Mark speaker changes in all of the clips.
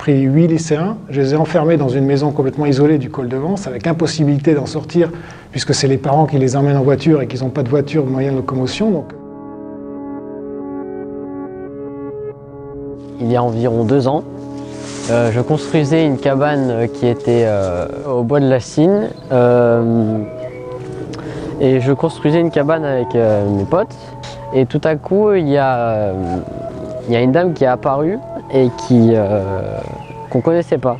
Speaker 1: pris 8 lycéens, je les ai enfermés dans une maison complètement isolée du col de Vence, avec impossibilité d'en sortir, puisque c'est les parents qui les emmènent en voiture et qu'ils n'ont pas de voiture, de moyen de locomotion. Donc...
Speaker 2: Il y a environ 2 ans, je construisais une cabane qui était au bois de la Cygne. Et je construisais une cabane avec mes potes. Et tout à coup, il y a une dame qui est apparue et qu'on ne connaissait pas.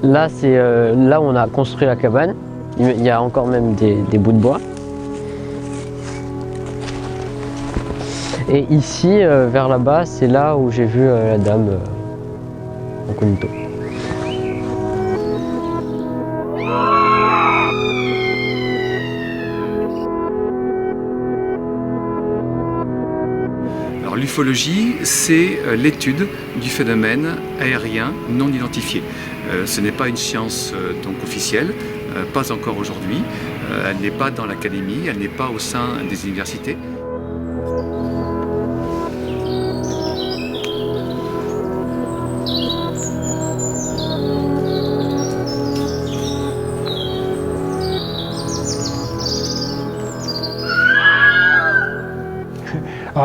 Speaker 2: Là, c'est là où on a construit la cabane. Il y a encore même des bouts de bois. Et ici, vers là-bas, c'est là où j'ai vu la dame incognito.
Speaker 3: Alors l'ufologie, c'est l'étude du phénomène aérien non identifié. Ce n'est pas une science donc officielle, pas encore aujourd'hui. Elle n'est pas dans l'académie, elle n'est pas au sein des universités.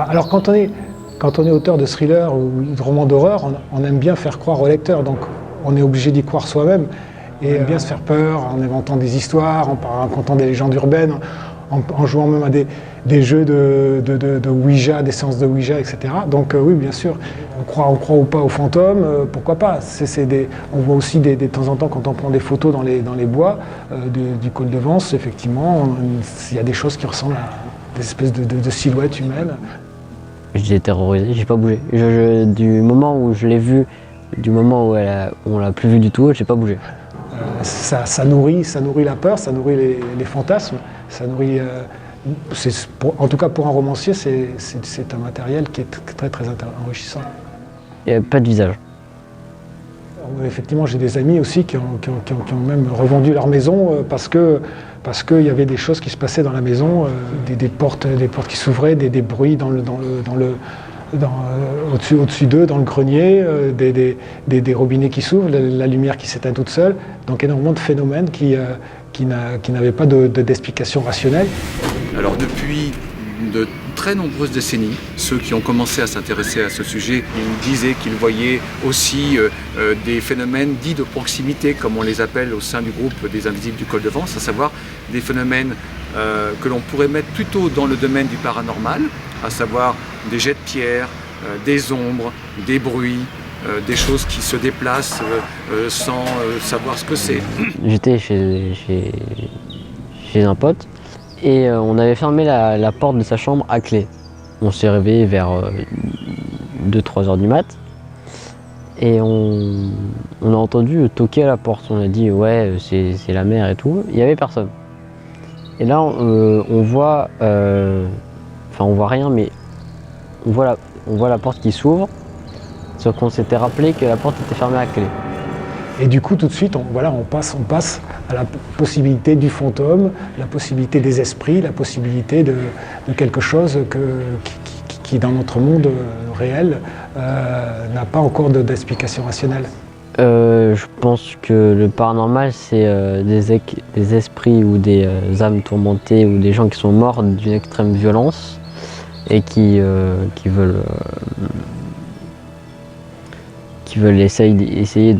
Speaker 1: Alors quand on est auteur de thriller ou de romans d'horreur, on aime bien faire croire au lecteur, donc on est obligé d'y croire soi-même et bien se faire peur en inventant des histoires, en racontant des légendes urbaines, en jouant même à des jeux de Ouija, des séances de Ouija, etc. Donc oui, bien sûr, on croit ou pas aux fantômes, pourquoi pas. On voit aussi de temps en temps, quand on prend des photos dans les bois du col de Vence, effectivement, il y a des choses qui ressemblent à des espèces de silhouettes humaines.
Speaker 2: J'étais terrorisé, j'ai pas bougé. Du moment où je l'ai vu, du moment où on l'a plus vu du tout, j'ai pas bougé.
Speaker 1: Ça nourrit la peur, ça nourrit les fantasmes, ça nourrit. En tout cas pour un romancier, c'est un matériel qui est très très enrichissant.
Speaker 2: Il n'y avait pas de visage.
Speaker 1: Effectivement, j'ai des amis aussi qui ont même revendu leur maison parce qu'il y avait des choses qui se passaient dans la maison, des portes qui s'ouvraient, des bruits au-dessus d'eux, dans le grenier, des robinets qui s'ouvrent, la lumière qui s'éteint toute seule. Donc énormément de phénomènes qui n'avaient pas d'explication rationnelle.
Speaker 3: Alors depuis de très nombreuses décennies, ceux qui ont commencé à s'intéresser à ce sujet, ils disaient qu'ils voyaient aussi des phénomènes dits de proximité, comme on les appelle au sein du groupe des Invisibles du Col de Vence, à savoir des phénomènes que l'on pourrait mettre plutôt dans le domaine du paranormal, à savoir des jets de pierre, des ombres, des bruits, des choses qui se déplacent sans savoir ce que c'est.
Speaker 2: J'étais chez un pote. Et on avait fermé la porte de sa chambre à clé. On s'est réveillé vers 2-3 heures du mat. Et on a entendu toquer à la porte. On a dit ouais c'est la mère et tout. Il n'y avait personne. Et là on voit, enfin on voit rien mais on voit la porte qui s'ouvre. Sauf qu'on s'était rappelé que la porte était fermée à clé.
Speaker 1: Et du coup, tout de suite, on passe à la possibilité du fantôme, la possibilité des esprits, la possibilité de quelque chose qui dans notre monde réel, n'a pas encore d'explication rationnelle.
Speaker 2: Je pense que le paranormal, c'est des esprits ou des âmes tourmentées ou des gens qui sont morts d'une extrême violence et qui veulent essayer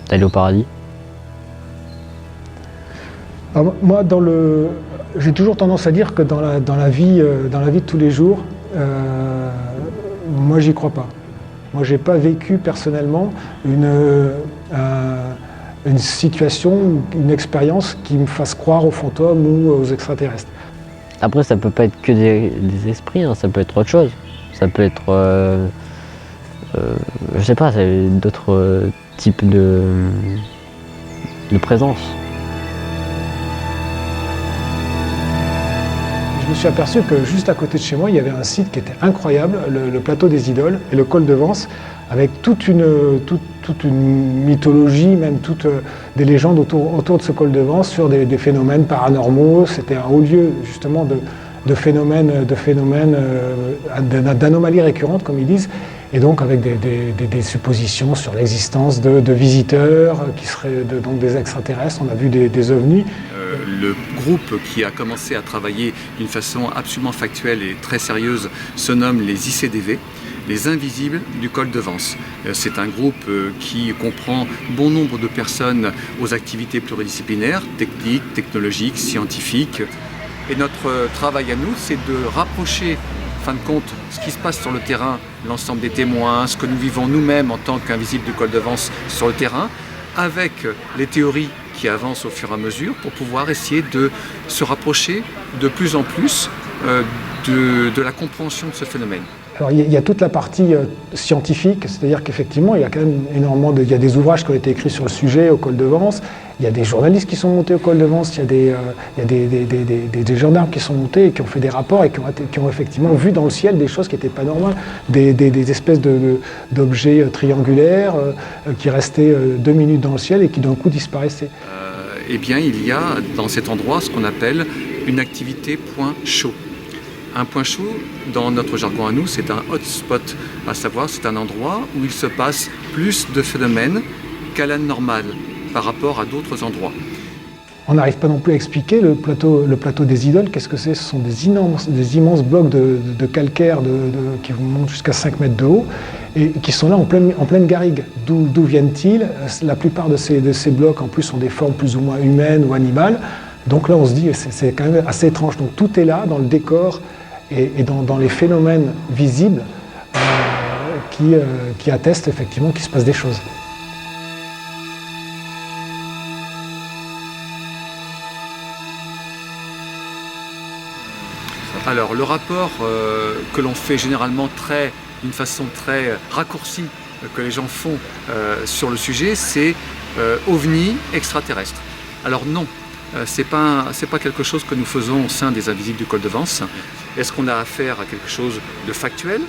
Speaker 2: d'aller au paradis.
Speaker 1: Alors moi, j'ai toujours tendance à dire que dans la vie de tous les jours, moi j'y crois pas. Moi j'ai pas vécu personnellement une situation, une expérience qui me fasse croire aux fantômes ou aux extraterrestres.
Speaker 2: Après ça peut pas être que des esprits, hein, ça peut être autre chose. Ça peut être, je sais pas, d'autres types de présence.
Speaker 1: Je me suis aperçu que juste à côté de chez moi, il y avait un site qui était incroyable, le plateau des Idoles et le col de Vence, avec toute une mythologie, même toutes des légendes autour de ce col de Vence sur des phénomènes paranormaux. C'était un haut lieu justement d'anomalies récurrentes, comme ils disent, et donc avec des suppositions sur l'existence de visiteurs qui seraient donc des extraterrestres. On a vu des ovnis.
Speaker 3: Le groupe qui a commencé à travailler d'une façon absolument factuelle et très sérieuse se nomme les ICDV, les Invisibles du col de Vence. C'est un groupe qui comprend bon nombre de personnes aux activités pluridisciplinaires, techniques, technologiques, scientifiques. Et notre travail à nous, c'est de rapprocher, en fin de compte, ce qui se passe sur le terrain, l'ensemble des témoins, ce que nous vivons nous-mêmes en tant qu'Invisibles du col de Vence sur le terrain, avec les théories qui avancent au fur et à mesure pour pouvoir essayer de se rapprocher de plus en plus de la compréhension de ce phénomène.
Speaker 1: Alors il y a toute la partie scientifique, c'est-à-dire qu'effectivement il y a quand même énormément il y a des ouvrages qui ont été écrits sur le sujet au col de Vence, il y a des journalistes qui sont montés au col de Vence, il y a des gendarmes qui sont montés et qui ont fait des rapports et qui ont effectivement vu dans le ciel des choses qui n'étaient pas normales, des espèces d'objets triangulaires qui restaient 2 minutes dans le ciel et qui d'un coup disparaissaient.
Speaker 3: Eh bien il y a dans cet endroit ce qu'on appelle une activité point chaud. Un point chaud, dans notre jargon à nous, c'est un hotspot, à savoir c'est un endroit où il se passe plus de phénomènes qu'à la normale par rapport à d'autres endroits.
Speaker 1: On n'arrive pas non plus à expliquer le plateau des idoles. Qu'est-ce que c'est? Ce sont des immenses blocs de calcaire qui montent jusqu'à 5 mètres de haut et qui sont là en pleine garrigue. D'où viennent-ils? La plupart de ces blocs en plus ont des formes plus ou moins humaines ou animales. Donc là on se dit c'est quand même assez étrange. Donc tout est là dans le décor et dans les phénomènes visibles qui attestent effectivement qu'il se passe des choses.
Speaker 3: Alors le rapport que l'on fait généralement d'une façon très raccourcie, que les gens font sur le sujet, c'est ovni extraterrestre. Alors non. C'est pas quelque chose que nous faisons au sein des Invisibles du col de Vence. Est-ce qu'on a affaire à quelque chose de factuel?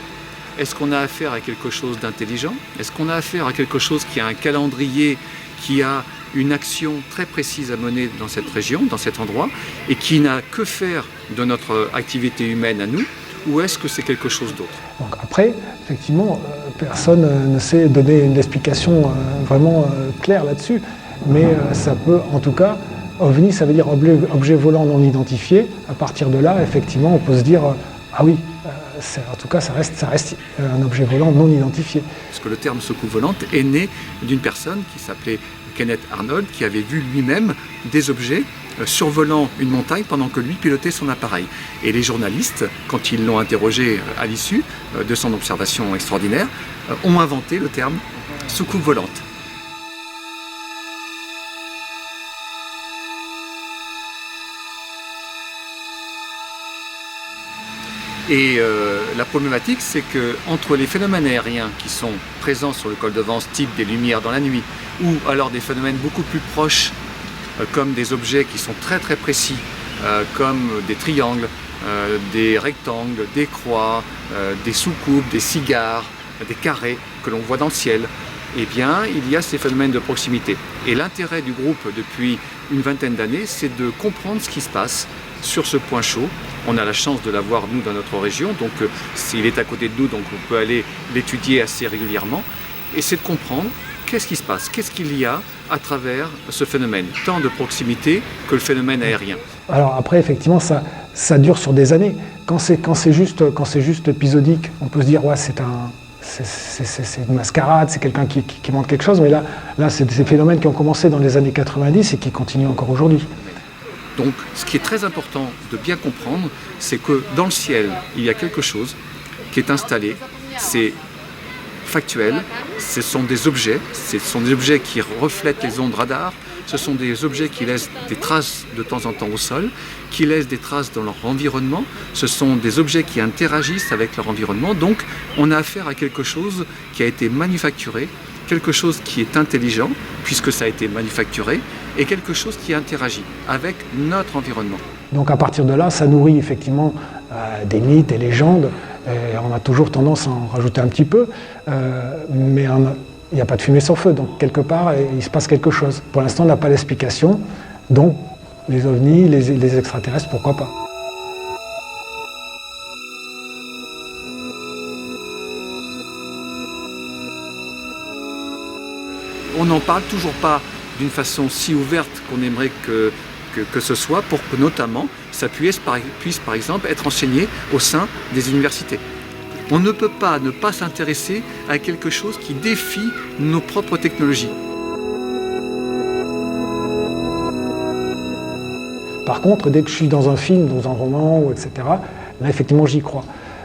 Speaker 3: Est-ce qu'on a affaire à quelque chose d'intelligent? Est-ce qu'on a affaire à quelque chose qui a un calendrier, qui a une action très précise à mener dans cette région, dans cet endroit, et qui n'a que faire de notre activité humaine à nous? Ou est-ce que c'est quelque chose d'autre?
Speaker 1: Donc après, effectivement, personne ne sait donner une explication vraiment claire là-dessus, mais ça peut en tout cas... OVNI, ça veut dire objet volant non identifié. À partir de là, effectivement, on peut se dire ah oui, en tout cas, ça reste un objet volant non identifié.
Speaker 3: Parce que le terme soucoupe volante est né d'une personne qui s'appelait Kenneth Arnold, qui avait vu lui-même des objets survolant une montagne pendant que lui pilotait son appareil. Et les journalistes, quand ils l'ont interrogé à l'issue de son observation extraordinaire, ont inventé le terme soucoupe volante. Et la problématique, c'est qu'entre les phénomènes aériens qui sont présents sur le col de Vence, type des lumières dans la nuit, ou alors des phénomènes beaucoup plus proches, comme des objets qui sont très très précis, comme des triangles, des rectangles, des croix, des soucoupes, des cigares, des carrés que l'on voit dans le ciel, eh bien, il y a ces phénomènes de proximité. Et l'intérêt du groupe depuis une vingtaine d'années, c'est de comprendre ce qui se passe sur ce point chaud. On a la chance de l'avoir, nous, dans notre région, donc il est à côté de nous, donc on peut aller l'étudier assez régulièrement. Et c'est de comprendre qu'est-ce qui se passe, qu'est-ce qu'il y a à travers ce phénomène, tant de proximité que le phénomène aérien.
Speaker 1: Alors après, effectivement, ça dure sur des années. Quand c'est juste épisodique, on peut se dire, ouais, c'est une mascarade, c'est quelqu'un qui montre quelque chose, mais là c'est des phénomènes qui ont commencé dans les années 90 et qui continuent encore aujourd'hui.
Speaker 3: Donc, ce qui est très important de bien comprendre, c'est que dans le ciel, il y a quelque chose qui est installé, c'est factuel, ce sont des objets qui reflètent les ondes radar, ce sont des objets qui laissent des traces de temps en temps au sol, qui laissent des traces dans leur environnement, ce sont des objets qui interagissent avec leur environnement, donc on a affaire à quelque chose qui a été manufacturé, quelque chose qui est intelligent, puisque ça a été manufacturé, et quelque chose qui interagit avec notre environnement.
Speaker 1: Donc à partir de là, ça nourrit effectivement des mythes et légendes. Et on a toujours tendance à en rajouter un petit peu, mais il n'y a pas de fumée sans feu. Donc quelque part, il se passe quelque chose. Pour l'instant, on n'a pas l'explication. Donc les ovnis, les extraterrestres, pourquoi pas.
Speaker 3: parle toujours pas d'une façon si ouverte qu'on aimerait que ce soit, pour que notamment ça puisse par exemple être enseigné au sein des universités. On ne peut pas ne pas s'intéresser à quelque chose qui défie nos propres technologies.
Speaker 1: Par contre, dès que je suis dans un film, dans un roman, etc., là, effectivement, j'y crois.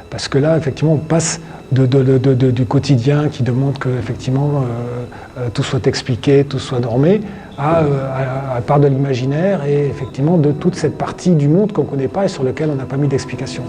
Speaker 1: Parce que là, effectivement, on passe du quotidien qui demande que, effectivement, tout soit expliqué, tout soit normé, à part de l'imaginaire et, effectivement, de toute cette partie du monde qu'on ne connaît pas et sur laquelle on n'a pas mis d'explication.